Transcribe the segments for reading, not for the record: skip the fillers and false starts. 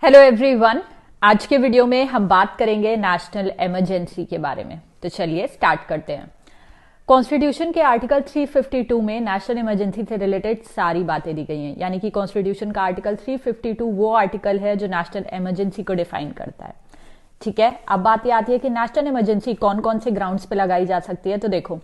Hello everyone. आज के video में हम बात करेंगे नेशनल इमरजेंसी के बारे में। तो चलिए स्टार्ट करते हैं। कॉन्स्टिट्यूशन के आर्टिकल 352 में नेशनल इमरजेंसी से रिलेटेड सारी बातें दी गई हैं, यानी कि कॉन्स्टिट्यूशन का आर्टिकल 352 वो आर्टिकल है जो नेशनल इमरजेंसी को डिफाइन करता है। ठीक है, अब बात ये आती है कि नेशनल इमरजेंसी कौन कौन से ग्राउंड्स पे लगाई जा सकती है। तो देखो,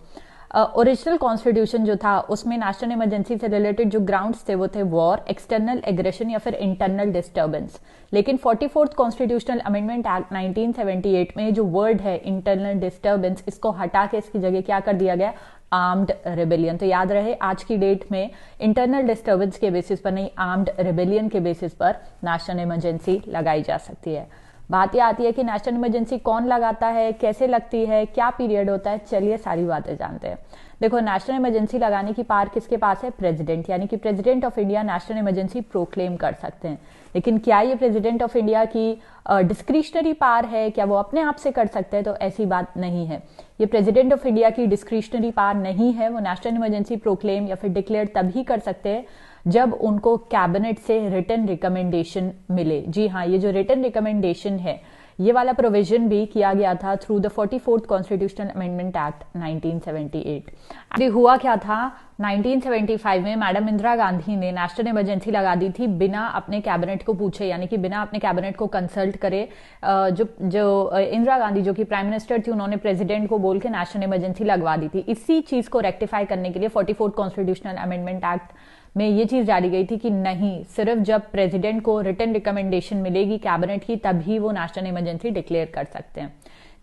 ओरिजिनल कॉन्स्टिट्यूशन जो था उसमें नेशनल इमरजेंसी से रिलेटेड जो ग्राउंड्स थे वो थे वॉर, एक्सटर्नल एग्रेशन या फिर इंटरनल डिस्टर्बेंस। लेकिन 44th कॉन्स्टिट्यूशनल अमेंडमेंट एक्ट 1978 में जो वर्ड है इंटरनल डिस्टर्बेंस, इसको हटा के इसकी जगह क्या कर दिया गया, आर्म्ड रिबेलियन। तो याद रहे, आज की डेट में इंटरनल डिस्टर्बेंस के बेसिस पर नहीं, आर्म्ड रिबेलियन के बेसिस पर नेशनल इमरजेंसी लगाई जा सकती है। बात यह आती है कि नेशनल इमरजेंसी कौन लगाता है, कैसे लगती है, क्या पीरियड होता है। चलिए सारी बातें जानते हैं। देखो, नेशनल इमरजेंसी लगाने की पावर किसके पास है, प्रेसिडेंट, यानी कि president of India national emergency proclaim कर सकते हैं। लेकिन क्या ये प्रेसिडेंट ऑफ इंडिया की डिस्क्रिशनरी पावर है, क्या वो अपने आप से कर सकते हैं? तो ऐसी बात नहीं है। ये प्रेसिडेंट ऑफ इंडिया की डिस्क्रिशनरी पावर नहीं है। वो नेशनल इमरजेंसी प्रोक्लेम या फिर डिक्लेयर तभी कर सकते हैं जब उनको कैबिनेट से रिटन रिकमेंडेशन मिले। जी हाँ, ये जो रिटन रिकमेंडेशन है, ये वाला प्रोविजन भी किया गया था through the 44th constitutional amendment act 1978। हुआ क्या था, 1975 में मैडम इंदिरा गांधी ने नेशनल इमरजेंसी लगा दी थी बिना अपने कैबिनेट को पूछे, यानी कि बिना अपने कैबिनेट को कंसल्ट करे। जो इंदिरा गांधी जो कि प्राइम मिनिस्टर थी, उन्होंने प्रेसिडेंट को बोल के नेशनल इमरजेंसी लगवा दी थी। इसी चीज को रेक्टिफाई करने के लिए 44th कॉन्स्टिट्यूशनल अमेंडमेंट एक्ट में ये चीज डाली गई थी कि नहीं, सिर्फ जब प्रेसिडेंट को रिटन रिकमेंडेशन मिलेगी कैबिनेट की, तभी वो नेशनल इमरजेंसी डिक्लेयर कर सकते हैं।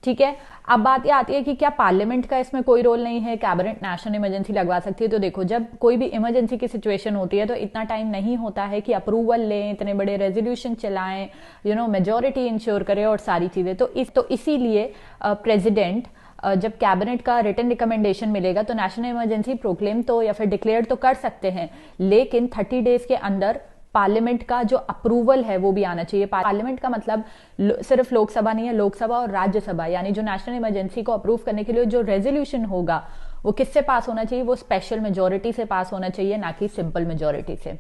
ठीक है, अब बात ये आती है कि क्या पार्लियामेंट का इसमें कोई रोल नहीं है, कैबिनेट नेशनल इमरजेंसी लगवा सकती है? तो देखो, जब कोई भी इमरजेंसी की सिचुएशन होती है तो इतना टाइम नहीं होता है कि अप्रूवल लें, इतने बड़े रेजोल्यूशन चलाएं, मेजोरिटी इंश्योर करें और सारी चीजें। तो इसीलिए प्रेसिडेंट जब कैबिनेट का रिटन रिकमेंडेशन मिलेगा तो नेशनल इमरजेंसी प्रोक्लेम तो या फिर डिक्लेयर तो कर सकते हैं, लेकिन 30 डेज के अंदर पार्लियामेंट का जो अप्रूवल है वो भी आना चाहिए। पार्लियामेंट का मतलब सिर्फ लोकसभा नहीं है, लोकसभा और राज्यसभा, यानी जो नेशनल इमरजेंसी को अप्रूव करने के लिए जो रेजोल्यूशन होगा वो किससे पास होना चाहिए, वो स्पेशल मेजोरिटी से पास होना चाहिए, ना कि सिंपल मेजोरिटी से।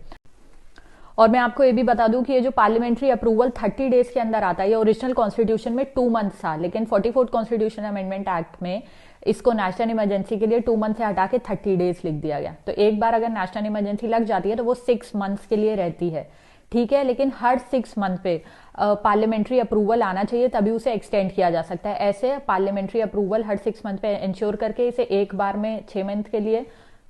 और मैं आपको ये भी बता दूं कि ये जो पार्लियामेंट्री अप्रूवल 30 डेज के अंदर आता है, ये ओरिजिनल कॉन्स्टिट्यूशन में 2 मंथ था, लेकिन 44th कॉन्स्टिट्यूशन अमेंडमेंट एक्ट में इसको नेशनल इमरजेंसी के लिए 2 मंथ से हटा के 30 डेज लिख दिया गया। तो एक बार अगर नेशनल इमरजेंसी लग जाती है तो वो 6 मंथ्स के लिए रहती है। ठीक है, लेकिन हर 6 मंथ पे पार्लियामेंट्री अप्रूवल आना चाहिए, तभी उसे एक्सटेंड किया जा सकता है। ऐसे पार्लियामेंट्री अप्रूवल हर 6 मंथ पे इंश्योर करके इसे एक बार में 6 मंथ के लिए,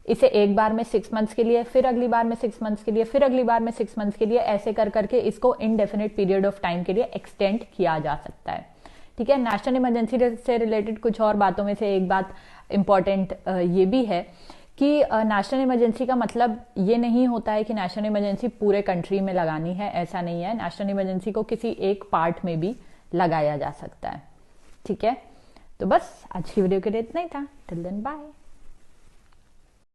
इसे एक बार में 6 मंथ्स के लिए, फिर अगली बार में 6 मंथ्स के लिए, फिर अगली बार में 6 मंथ्स के लिए, ऐसे कर करके इसको इनडेफिनेट पीरियड ऑफ टाइम के लिए एक्सटेंड किया जा सकता है। ठीक है, नेशनल इमरजेंसी से रिलेटेड कुछ और बातों में से एक बात इंपॉर्टेंट ये भी है कि नेशनल इमरजेंसी का मतलब ये नहीं होता है कि नेशनल इमरजेंसी पूरे कंट्री में लगानी है, ऐसा नहीं है। नेशनल इमरजेंसी को किसी एक पार्ट में भी लगाया जा सकता है। ठीक है, तो बस आज की वीडियो के लिए इतना ही था। Till then bye.